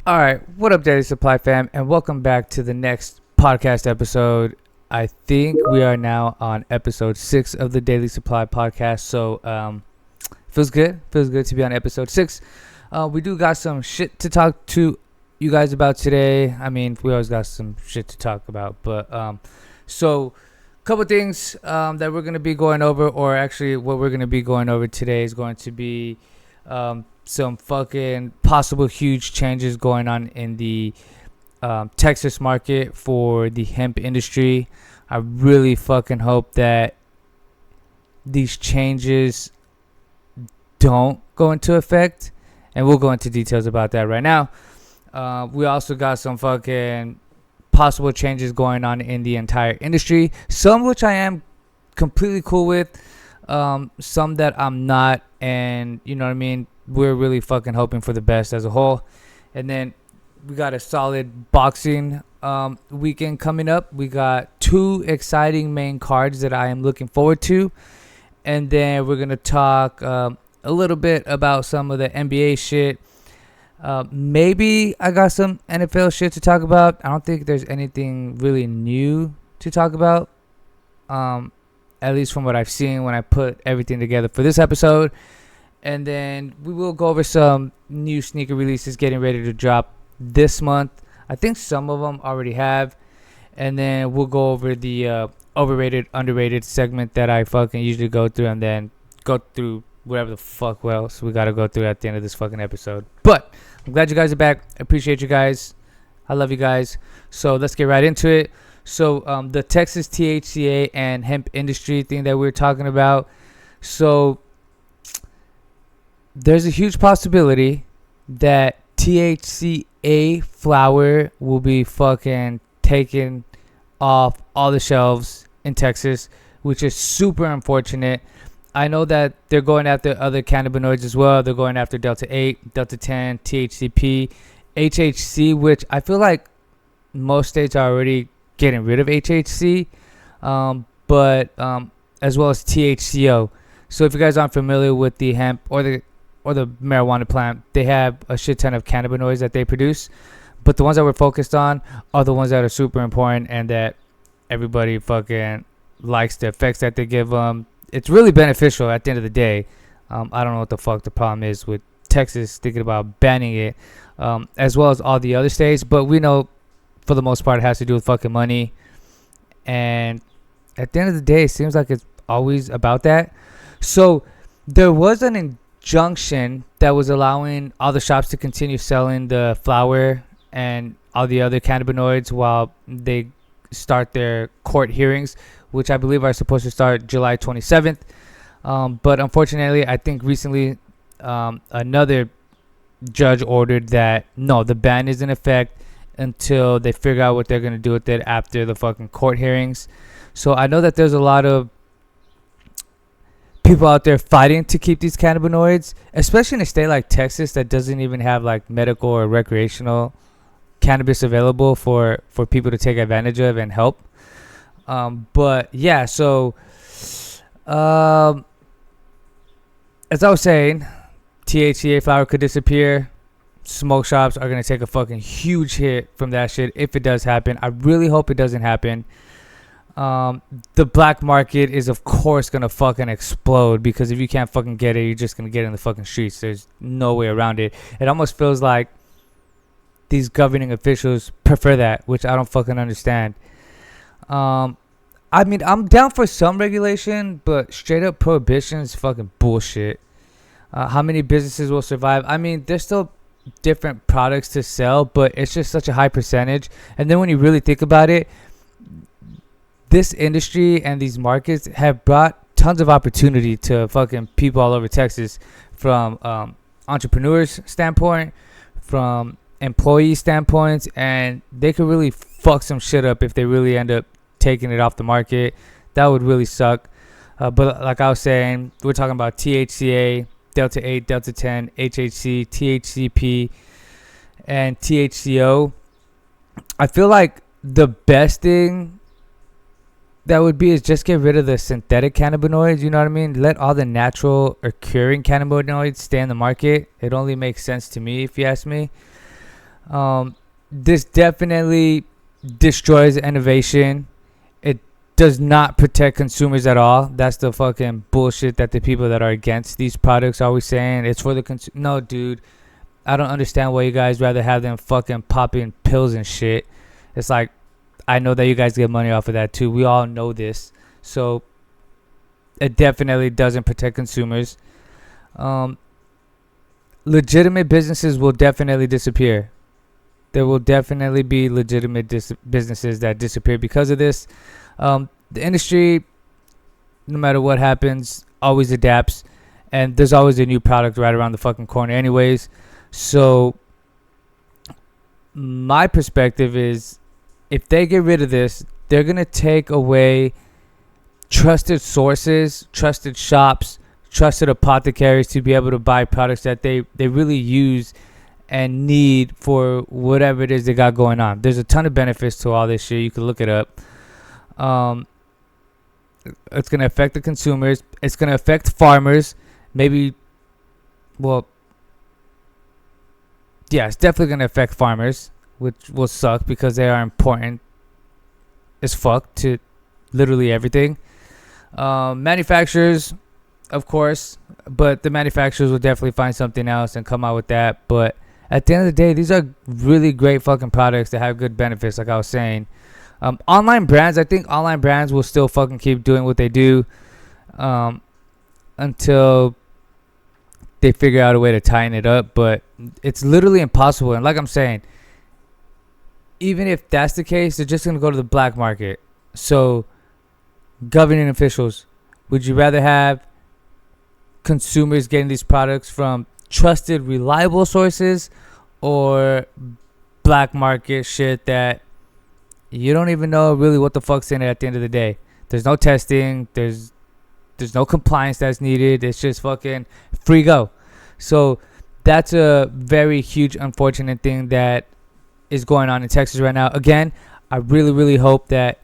All right, what up, Daily Supply fam, and welcome back to the next podcast episode. I think we are now on episode 6 of the Daily Supply podcast, so feels good to be on episode 6. We do got some shit to talk to you guys about today. I mean, we always got some shit to talk about, but so a couple things that we're going to be going over, or actually what we're going to be going over today is going to be some fucking possible huge changes going on in the Texas market for the hemp industry. I really fucking hope that these changes don't go into effect, and we'll go into details about that right now. We also got some fucking possible changes going on in the entire industry, some which I am completely cool with, some that I'm not, and you know what I mean, we're really fucking hoping for the best as a whole. And then we got a solid boxing weekend coming up. We got 2 exciting main cards that I am looking forward to, and then we're gonna talk a little bit about some of the NBA shit. Maybe I got some NFL shit to talk about. I don't think there's anything really new to talk about, at least from what I've seen when I put everything together for this episode. And then we will go over some new sneaker releases getting ready to drop this month. I think some of them already have. And then we'll go over the overrated, underrated segment that I fucking usually go through, and then go through whatever the fuck else we got to go through at the end of this fucking episode. But I'm glad you guys are back. I appreciate you guys. I love you guys. So let's get right into it. So the Texas THCA and hemp industry thing that we were talking about. So there's a huge possibility that THCA flower will be fucking taken off all the shelves in Texas, which is super unfortunate. I know that they're going after other cannabinoids as well. They're going after Delta 8, Delta 10, THCP, HHC, which I feel like most states are already getting rid of HHC, but as well as THCO. So if you guys aren't familiar with the hemp or the marijuana plant, they have a shit ton of cannabinoids that they produce, but the ones that we're focused on are the ones that are super important and that everybody fucking likes the effects that they give them. It's really beneficial at the end of the day. I don't know what the fuck the problem is with Texas thinking about banning it, as well as all the other states, but we know for the most part it has to do with fucking money, and at the end of the day it seems like it's always about that. So there was an injunction that was allowing all the shops to continue selling the flower and all the other cannabinoids while they start their court hearings, which I believe are supposed to start July 27th. But unfortunately, I think recently another judge ordered that no, the ban is in effect until they figure out what they're going to do with it after the fucking court hearings. So I know that there's a lot of people out there fighting to keep these cannabinoids, especially in a state like Texas that doesn't even have like medical or recreational cannabis available for people to take advantage of and help. But yeah, so as I was saying, THCA flower could disappear. Smoke shops are going to take a fucking huge hit from that shit if it does happen. I really hope it doesn't happen. The black market is of course gonna fucking explode, because if you can't fucking get it, you're just gonna get it in the fucking streets. There's no way around it. It almost feels like these governing officials prefer that, which I don't fucking understand. I mean, I'm down for some regulation, but straight up prohibition is fucking bullshit. How many businesses will survive? I mean, there's still different products to sell, but it's just such a high percentage. And then when you really think about it, this industry and these markets have brought tons of opportunity to fucking people all over Texas, from entrepreneurs standpoint, from employee standpoints, and they could really fuck some shit up if they really end up taking it off the market. That would really suck. But like I was saying, we're talking about THCA, Delta 8, Delta 10, HHC, THCP, and THCO. I feel like the best thing that would be is just get rid of the synthetic cannabinoids, you know what I mean? Let all the natural occurring cannabinoids stay in the market. It only makes sense to me, if you ask me. This definitely destroys innovation. It does not protect consumers at all. That's the fucking bullshit that the people that are against these products are always saying. It's for the No, dude. I don't understand why you guys rather have them fucking popping pills and shit. It's like, I know that you guys get money off of that too. We all know this. So it definitely doesn't protect consumers. Legitimate businesses will definitely disappear. There will definitely be legitimate businesses that disappear because of this. The industry, no matter what happens, always adapts. And there's always a new product right around the fucking corner anyways. So my perspective is, if they get rid of this, they're going to take away trusted sources, trusted shops, trusted apothecaries to be able to buy products that they really use and need for whatever it is they got going on. There's a ton of benefits to all this shit. You can look it up. It's going to affect the consumers. It's going to affect farmers. Maybe, well, yeah, it's definitely going to affect farmers, which will suck because they are important as fuck to literally everything. Manufacturers, of course, but the manufacturers will definitely find something else and come out with that. But at the end of the day, these are really great fucking products that have good benefits, like I was saying. Online brands, I think online brands will still fucking keep doing what they do until they figure out a way to tighten it up. But it's literally impossible. And like I'm saying, even if that's the case, they're just going to go to the black market. So governing officials, would you rather have consumers getting these products from trusted, reliable sources, or black market shit that you don't even know really what the fuck's in it at the end of the day? There's no testing. There's no compliance that's needed. It's just fucking free go. So that's a very huge, unfortunate thing that is going on in Texas right now. Again, I really, really hope that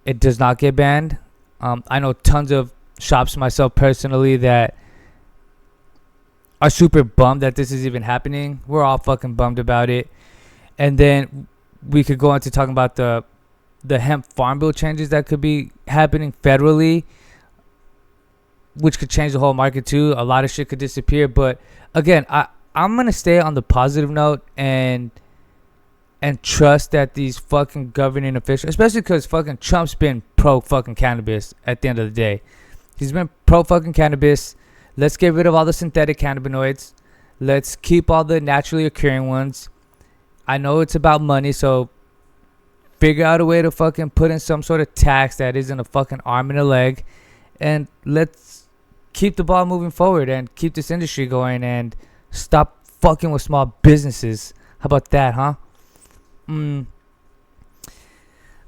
it does not get banned. I know tons of shops, myself personally, that are super bummed that this is even happening. We're all fucking bummed about it. And then we could go into talking about the hemp farm bill changes that could be happening federally, which could change the whole market too. A lot of shit could disappear. But again, I'm going to stay on the positive note and trust that these fucking governing officials, especially because fucking Trump's been pro fucking cannabis at the end of the day. He's been pro fucking cannabis. Let's get rid of all the synthetic cannabinoids. Let's keep all the naturally occurring ones. I know it's about money, so figure out a way to fucking put in some sort of tax that isn't a fucking arm and a leg. And let's keep the ball moving forward and keep this industry going and stop fucking with small businesses. How about that, huh? But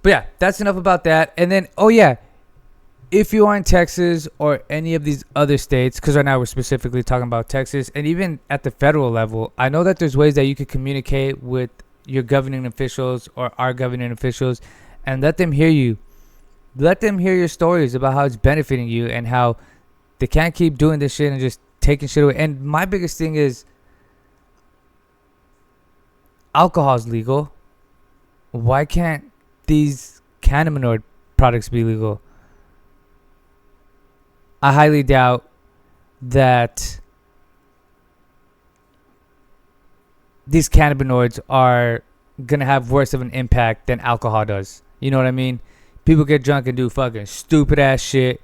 yeah, that's enough about that. And then, oh yeah, if you are in Texas or any of these other states, because right now we're specifically talking about Texas, and even at the federal level, I know that there's ways that you could communicate with your governing officials or our governing officials and let them hear you. Let them hear your stories about how it's benefiting you and how they can't keep doing this shit and just taking shit away. And my biggest thing is, alcohol is legal. Why can't these cannabinoid products be legal? I highly doubt that these cannabinoids are going to have worse of an impact than alcohol does. You know what I mean? People get drunk and do fucking stupid ass shit.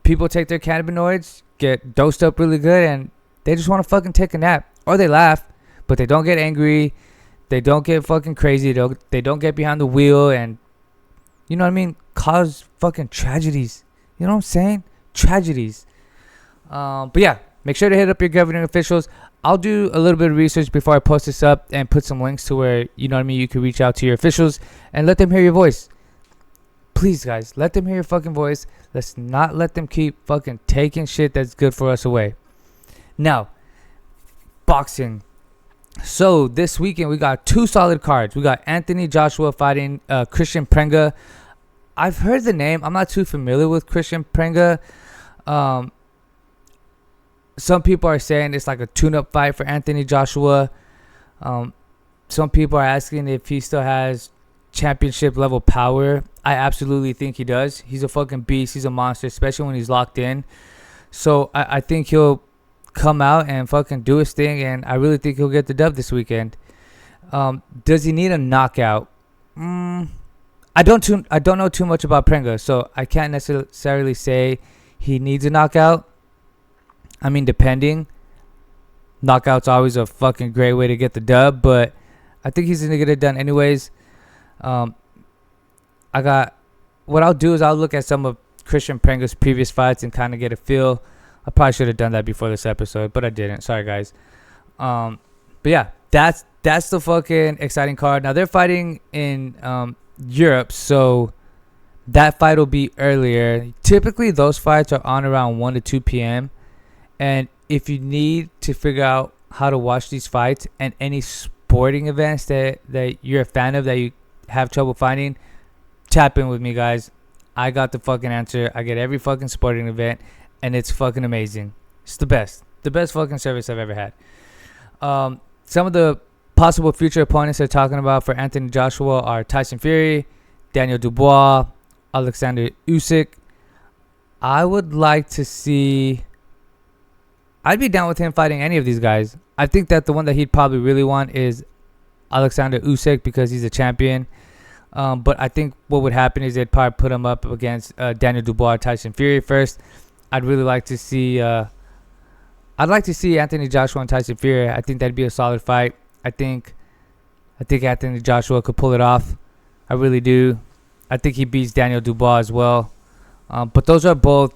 People take their cannabinoids, get dosed up really good, and they just want to fucking take a nap. Or they laugh, but they don't get angry. They don't get fucking crazy. They don't get behind the wheel and, you know what I mean, cause fucking tragedies. You know what I'm saying? Tragedies. But yeah, make sure to hit up your governing officials. I'll do a little bit of research before I post this up and put some links to where, you know what I mean, you can reach out to your officials and let them hear your voice. Please, guys, let them hear your fucking voice. Let's not let them keep fucking taking shit that's good for us away. Now, boxing. So this weekend we got two solid cards. We got Anthony Joshua fighting Kristian Prenga. I've heard the name. I'm not too familiar with Kristian Prenga. Some people are saying it's like a tune-up fight for Anthony Joshua. some people are asking if he still has championship level power. I absolutely think he does. He's a fucking beast. He's a monster, especially when he's locked in. So I think he'll come out and fucking do his thing, and I really think he'll get the dub this weekend. Does he need a knockout? I don't know too much about Prenga, so I can't necessarily say he needs a knockout. I mean, depending. Knockout's always a fucking great way to get the dub, but I think he's gonna get it done anyways. What I'll do is I'll look at some of Kristian Prenga's previous fights and kind of get a feel. I probably should have done that before this episode, but I didn't. Sorry, guys. But yeah, that's the fucking exciting card. Now they're fighting in Europe, so that fight will be earlier. Typically, those fights are on around 1 to 2 p.m. And if you need to figure out how to watch these fights and any sporting events that you're a fan of that you have trouble finding, tap in with me, guys. I got the fucking answer. I get every fucking sporting event, and it's fucking amazing. It's the best fucking service I've ever had. Some of the possible future opponents they're talking about for Anthony Joshua are Tyson Fury, Daniel Dubois, Alexander Usyk. I would like to see... I'd be down with him fighting any of these guys. I think that the one that he'd probably really want is Alexander Usyk because he's a champion. But I think what would happen is they'd probably put him up against Daniel Dubois or Tyson Fury first. I'd really like to see... I'd like to see Anthony Joshua and Tyson Fury. I think that'd be a solid fight. I think Anthony Joshua could pull it off. I really do. I think he beats Daniel Dubois as well. But those are both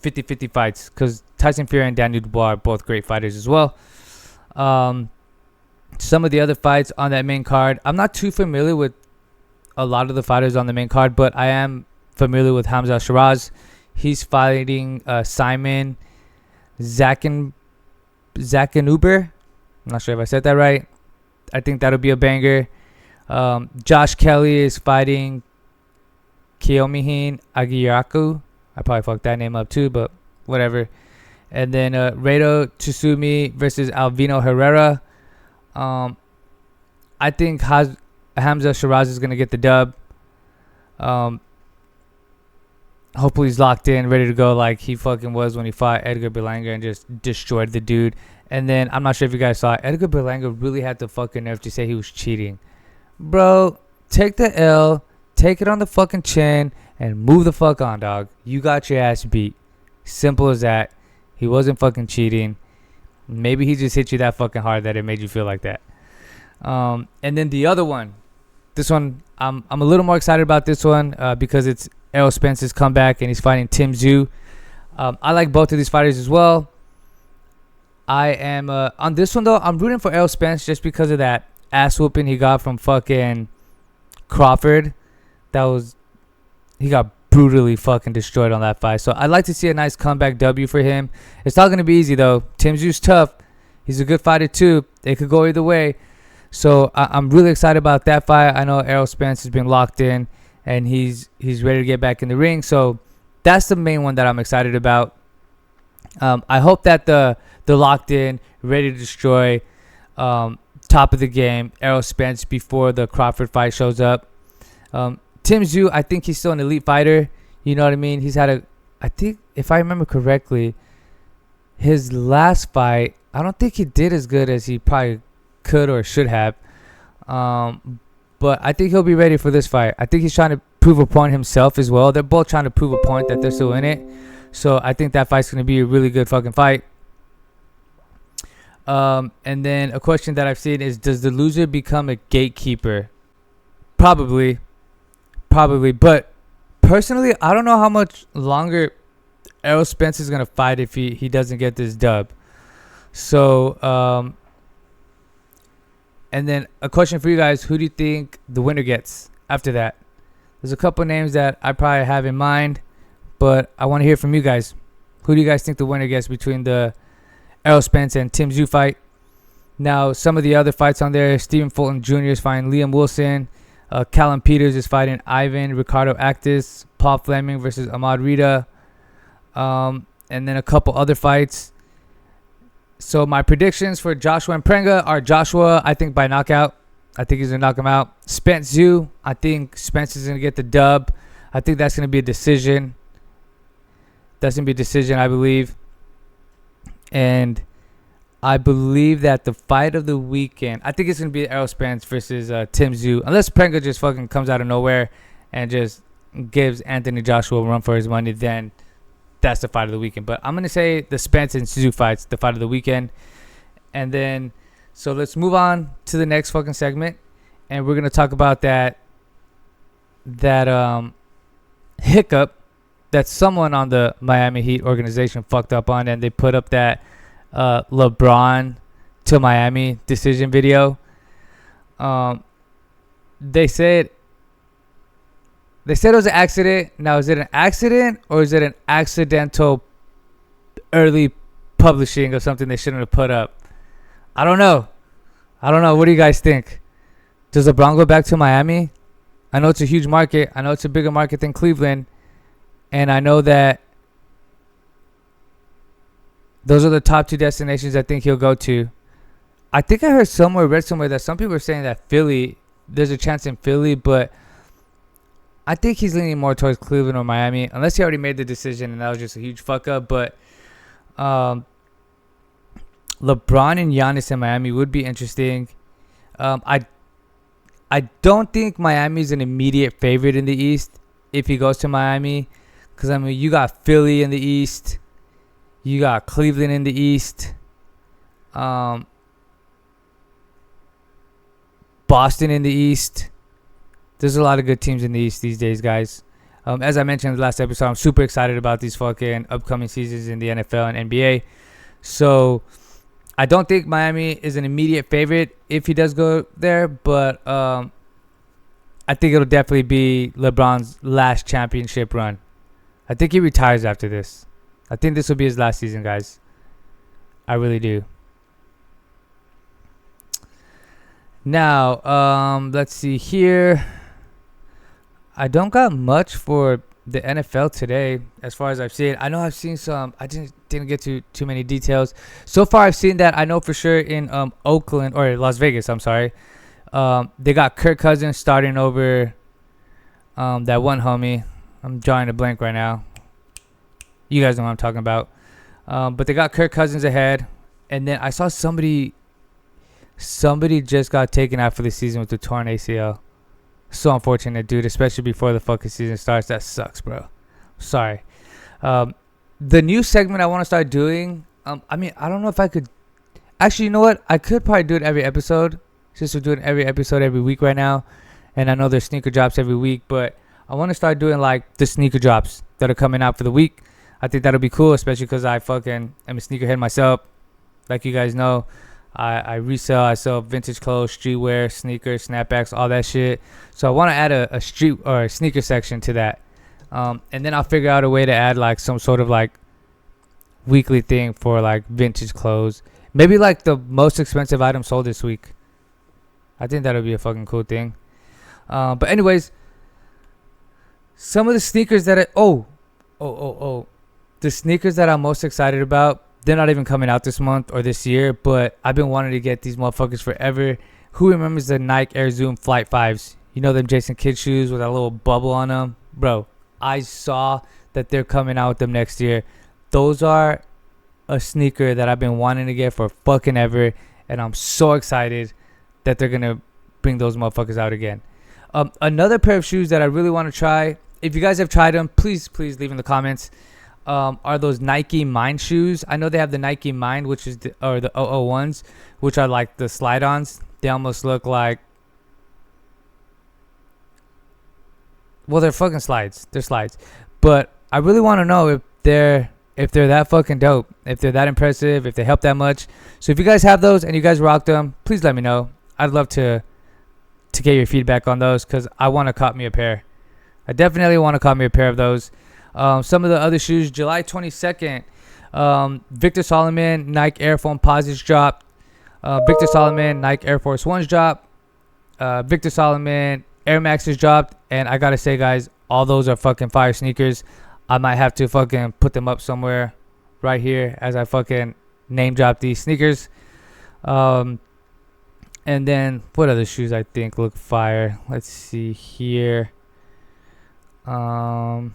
50-50 fights because Tyson Fury and Daniel Dubois are both great fighters as well. Some of the other fights on that main card, I'm not too familiar with a lot of the fighters on the main card, but I am familiar with Hamza Shiraz. He's fighting Simon Zakinuber. I'm not sure if I said that right. I think that'll be a banger. Josh Kelly is fighting Kiyomihin Agiraku. I probably fucked that name up too, but whatever. And then Reto Tszyu versus Alvino Herrera. I think Hamza Shiraz is going to get the dub. Hopefully he's locked in, ready to go like he fucking was when he fought Edgar Berlanga and just destroyed the dude. And then, I'm not sure if you guys saw it, Edgar Berlanga really had the fucking nerve to say he was cheating. Bro, take the L, take it on the fucking chin, and move the fuck on, dog. You got your ass beat. Simple as that. He wasn't fucking cheating. Maybe he just hit you that fucking hard that it made you feel like that. And then the other one. This one, I'm a little more excited about this one because it's Errol Spence's comeback and he's fighting Tszyu. I like both of these fighters as well. I am on this one though. I'm rooting for Errol Spence just because of that ass whooping he got from fucking Crawford. He got brutally fucking destroyed on that fight. So I'd like to see a nice comeback W for him. It's not gonna be easy though. Tszyu's tough. He's a good fighter too. It could go either way. So I'm really excited about that fight. I know Errol Spence has been locked in and he's ready to get back in the ring. So that's the main one that I'm excited about. I hope that the locked in, ready to destroy, top of the game, Errol Spence before the Crawford fight shows up. Tszyu, I think he's still an elite fighter. You know what I mean? He's had I think, if I remember correctly, his last fight, I don't think he did as good as he probably could or should have. But I think he'll be ready for this fight. I think he's trying to prove a point himself as well. They're both trying to prove a point that they're still in it. So I think that fight's going to be a really good fucking fight. And then a question that I've seen is, does the loser become a gatekeeper? Probably. But personally, I don't know how much longer Errol Spence is going to fight if he doesn't get this dub. So, and then a question for you guys. Who do you think the winner gets after that? There's a couple names that I probably have in mind, but I want to hear from you guys. Who do you guys think the winner gets between the Errol Spence and Tszyu fight? Now, some of the other fights on there, Stephen Fulton Jr. is fighting Liam Wilson. Callum Peters is fighting Ivan Ricardo Actis. Paul Fleming versus Ahmad Rida. And then a couple other fights. So my predictions for Joshua and Prenga are Joshua, I think, by knockout. I think he's going to knock him out. Spence, Tszyu. I think Spence is going to get the dub. I think that's going to be a decision. That's going to be a decision, I believe. And I believe that the fight of the weekend, I think it's going to be Errol Spence versus Tszyu. Unless Prenga just fucking comes out of nowhere and just gives Anthony Joshua a run for his money, then that's the fight of the weekend. But I'm going to say the Spence and Tszyu fight's the fight of the weekend. And then, so let's move on to the next fucking segment. And we're going to talk about that hiccup that someone on the Miami Heat organization fucked up on. And they put up that LeBron to Miami decision video. They said it was an accident. Now, is it an accident or is it an accidental early publishing of something they shouldn't have put up? I don't know. What do you guys think? Does LeBron go back to Miami? I know it's a huge market. I know it's a bigger market than Cleveland. And I know that those are the top 2 destinations I think he'll go to. I think I read somewhere that some people are saying that Philly, there's a chance in Philly, but I think he's leaning more towards Cleveland or Miami, unless he already made the decision and that was just a huge fuck up. But LeBron and Giannis in Miami would be interesting. I don't think Miami's an immediate favorite in the East if he goes to Miami, because I mean you got Philly in the East. You got Cleveland in the East. Boston in the East. There's a lot of good teams in the East these days, guys. As I mentioned in the last episode, I'm super excited about these fucking upcoming seasons in the NFL and NBA. So I don't think Miami is an immediate favorite if he does go there. But I think it'll definitely be LeBron's last championship run. I think he retires after this. I think this will be his last season, guys. I really do. Now, let's see here. I don't got much for the NFL today as far as I've seen. I know I've seen some. I didn't get to too many details. So far, I've seen that. I know for sure in Oakland, or Las Vegas, I'm sorry. They got Kirk Cousins starting over that one homie. I'm drawing a blank right now. You guys know what I'm talking about. But they got Kirk Cousins ahead. And then I saw somebody just got taken out for the season with the torn ACL. So unfortunate, dude, especially before the fucking season starts. That sucks, bro. Sorry. The new segment I want to start doing, I mean, I don't know if I could. Actually, you know what? I could probably do it every episode. Since we're doing every episode every week right now. And I know there's sneaker drops every week. But I want to start doing, like, the sneaker drops that are coming out for the week. I think that'll be cool, especially because I fucking am a sneakerhead myself. Like you guys know, I resell, I sell vintage clothes, streetwear, sneakers, snapbacks, all that shit. So I want to add a street or a sneaker section to that. And then I'll figure out a way to add like some sort of like weekly thing for like vintage clothes. Maybe like the most expensive item sold this week. I think that'll be a fucking cool thing. But anyways, some of the sneakers that the sneakers that I'm most excited about, they're not even coming out this month or this year, but I've been wanting to get these motherfuckers forever. Who remembers the Nike Air Zoom Flight 5s? You know them Jason Kidd shoes with that little bubble on them? Bro, I saw that they're coming out with them next year. Those are a sneaker that I've been wanting to get for fucking ever, and I'm so excited that they're going to bring those motherfuckers out again. Another pair of shoes that I really want to try, if you guys have tried them, please leave in the comments. Are those Nike Mind shoes. I know they have the Nike Mind, which is the 001s, which are like the slide-ons. They almost look like, well, they're fucking slides. They're slides. But I really want to know if they're that fucking dope, if they're that impressive, if they help that much. So if you guys have those and you guys rock them, please let me know. I'd love to get your feedback on those because I want to cop me a pair. I definitely want to cop me a pair of those. Some of the other shoes, July 22nd, Victor Solomon, Nike Air Foam Posits dropped. Victor Solomon, Nike Air Force Ones dropped. Victor Solomon, Air Maxes dropped. And I got to say, guys, all those are fucking fire sneakers. I might have to fucking put them up somewhere right here as I fucking name drop these sneakers. And And then what other shoes I think look fire? Let's see here. The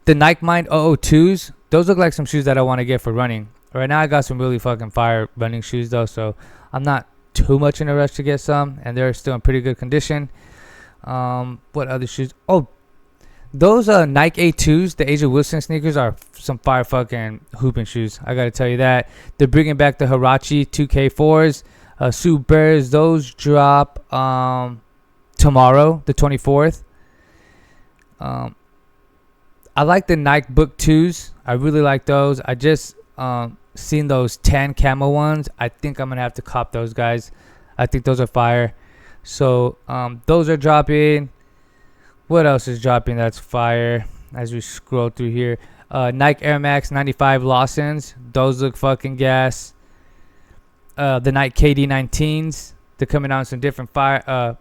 Nike Mind 002s. Those look like some shoes that I want to get for running. Right now I got some really fucking fire running shoes though, so I'm not too much in a rush to get some, and they're still in pretty good condition. What other shoes? Oh, those Nike A2s, the Asia Wilson sneakers, are some fire fucking hooping shoes. I gotta tell you that. They're bringing back the Huarache 2K4s. Tszyu Bears, those drop tomorrow, the 24th. I like the Nike Book 2s. I really like those. I just seen those tan camo ones. I think I'm gonna have to cop those, guys. I think those are fire. So those are dropping. What else is dropping that's fire as we scroll through here? Nike Air Max 95 Lawsons. Those look fucking gas. The Nike KD19s. They're coming out in some different fire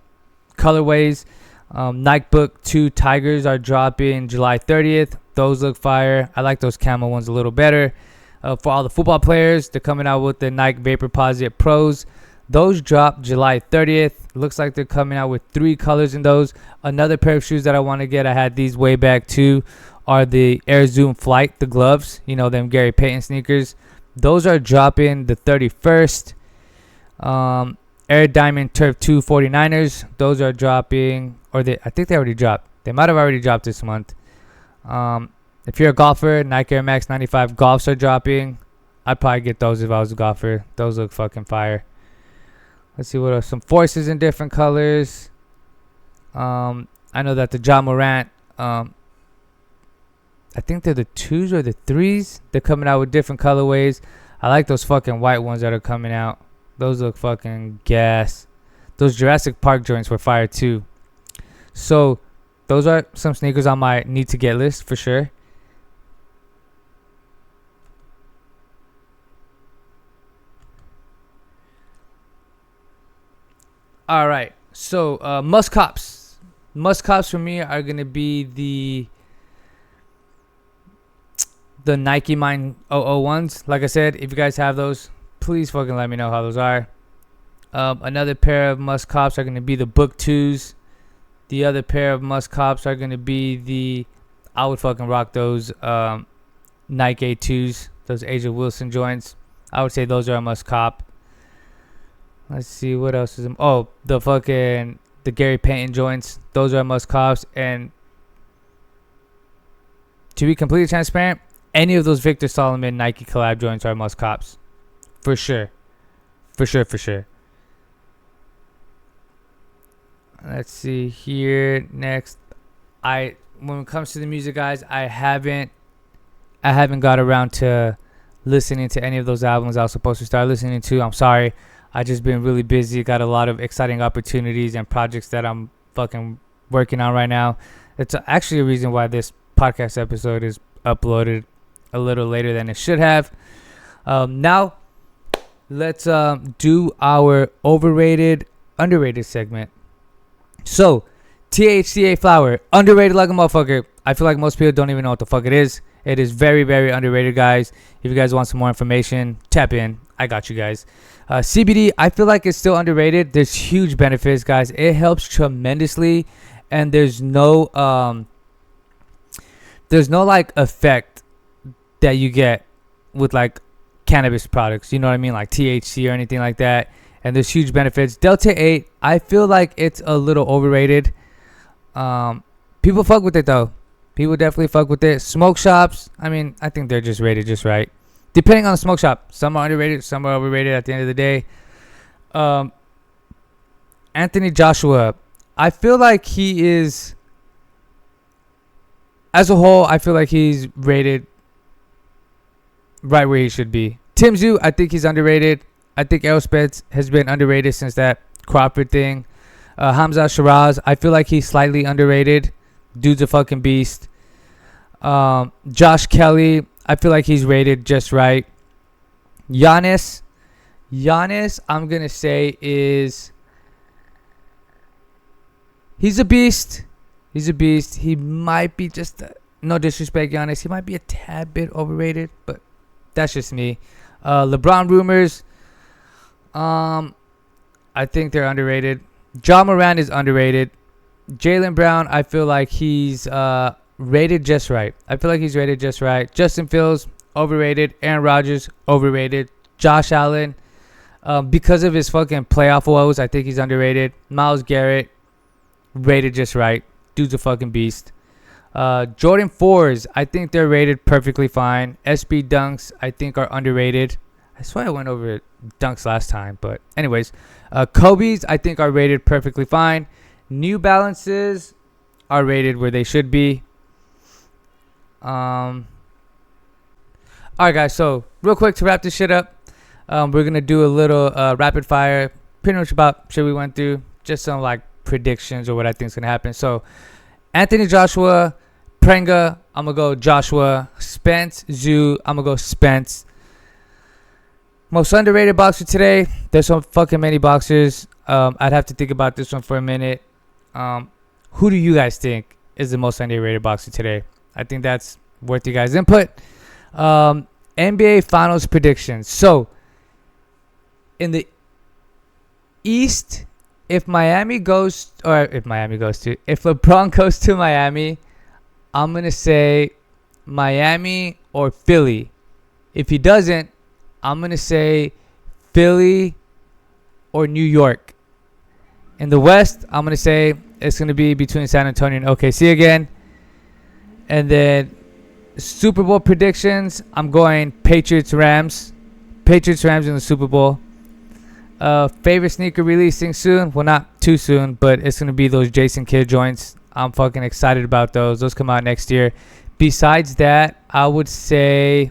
colorways. Nike Book 2 Tigers are dropping July 30th. Those look fire. I like those camo ones a little better. For all the football players, they're coming out with the Nike Vapor Posit Pros. Those drop July 30th. Looks like they're coming out with 3 colors in those. Another pair of shoes that I want to get, I had these way back too, are the Air Zoom Flight, the gloves. You know, them Gary Payton sneakers. Those are dropping the 31st. Air Diamond Turf 2 49ers. Those are dropping, or I think they already dropped. They might have already dropped this month. If you're a golfer, Nike Air Max 95 Golfs are dropping. I'd probably get those if I was a golfer. Those look fucking fire. Let's see what else. Some Forces in different colors. I know that the John Morant, I think they're the 2s or the 3s. They're coming out with different colorways. I like those fucking white ones that are coming out. Those look fucking gas. Those Jurassic Park joints were fire too. So those are some sneakers on my need to get list for sure. All right, so must cops for me are gonna be the Nike Mind 001s. Like I said, if you guys have those, please fucking let me know how those are. Another pair of must cops are gonna be the Book 2s. The other pair of must cops are gonna be I would fucking rock those Nike A2s, those Asia Wilson joints. I would say those are a must cop. Let's see what else is. Oh, the Gary Payton joints. Those are must cops. And to be completely transparent, any of those Victor Solomon Nike collab joints are must cops, for sure. For sure. Let's see here next. When it comes to the music, guys, I haven't got around to listening to any of those albums I was supposed to start listening to. I'm sorry. I just been really busy. Got a lot of exciting opportunities and projects that I'm fucking working on right now. It's actually a reason why this podcast episode is uploaded a little later than it should have. Now, let's do our overrated, underrated segment. So, THCA flower, underrated like a motherfucker. I feel like most people don't even know what the fuck it is. It is very, very underrated, guys. If you guys want some more information, tap in. I got you guys. CBD, I feel like it's still underrated. There's huge benefits, guys. It helps tremendously, and there's no like effect that you get with like cannabis products. You know what I mean, like THC or anything like that. And there's huge benefits. Delta 8, I feel like it's a little overrated. People fuck with it though. People definitely fuck with it. Smoke shops, I mean, I think they're just rated just right. Depending on the smoke shop. Some are underrated, some are overrated at the end of the day. Anthony Joshua, I feel like he is, as a whole, I feel like he's rated right where he should be. Tszyu, I think he's underrated. I think Errol Spence has been underrated since that Crawford thing. Hamza Shiraz, I feel like he's slightly underrated. Dude's a fucking beast. Josh Kelly, I feel like he's rated just right. Giannis, I'm going to say he's a beast. He might be just, no disrespect, Giannis. He might be a tad bit overrated, but that's just me. LeBron rumors. I think they're underrated. John Moran is underrated. Jaylen Brown, I feel like he's rated just right. Justin Fields, overrated. Aaron Rodgers, overrated. Josh Allen, because of his fucking playoff woes, I think he's underrated. Myles Garrett, rated just right. Dude's a fucking beast. Jordan 4s, I think they're rated perfectly fine. SB Dunks, I think are underrated. I swear I went over Dunks last time, but anyways. Kobe's, I think are rated perfectly fine. New Balances are rated where they should be. Alright guys, so real quick to wrap this shit up, we're going to do a little rapid fire, pretty much about shit we went through, just some like predictions or what I think is going to happen. So Anthony Joshua, Prenga, I'm going to go Joshua. Spence, Tszyu, I'm going to go Spence. Most underrated boxer today. There's some fucking many boxers. I'd have to think about this one for a minute. Who do you guys think is the most underrated boxer today? I think that's worth you guys' input. NBA Finals predictions. So, in the East, if LeBron goes to Miami, I'm going to say Miami or Philly. If he doesn't, I'm going to say Philly or New York. In the West, I'm going to say it's going to be between San Antonio and OKC again. And then Super Bowl predictions, I'm going Patriots-Rams. Patriots-Rams in the Super Bowl. Favorite sneaker releasing soon? Well, not too soon, but it's going to be those Jason Kidd joints. I'm fucking excited about those. Those come out next year. Besides that, I would say...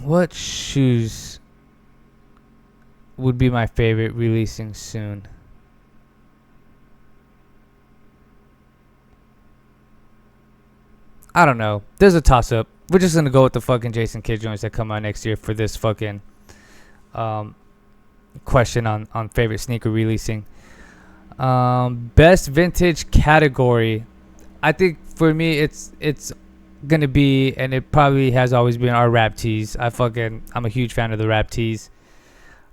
What shoes would be my favorite releasing soon? I don't know. There's a toss-up. We're just going to go with the fucking Jason Kidd joints that come out next year for this fucking question on favorite sneaker releasing. Best vintage category. I think for me it's gonna be, and it probably has always been, our rap tees. I'm a huge fan of the rap tees.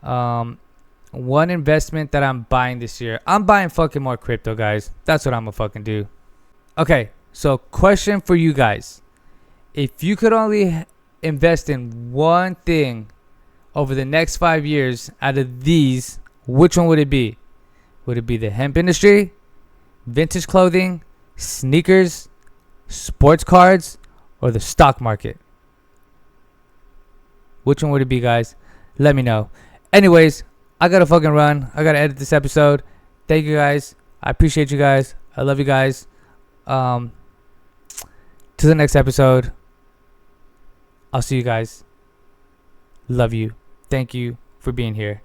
One investment that I'm buying this year, I'm buying fucking more crypto, guys. That's what I'm gonna fucking do. Okay, so question for you guys: if you could only invest in one thing over the next 5 years out of these, which one would it be? Would it be the hemp industry, vintage clothing, sneakers, sports cards, or the stock market? Which one would it be, guys? Let me know. Anyways, I gotta fucking run. I gotta edit this episode. Thank you guys. I appreciate you guys. I love you guys. To the next episode. I'll see you guys. Love you. Thank you for being here.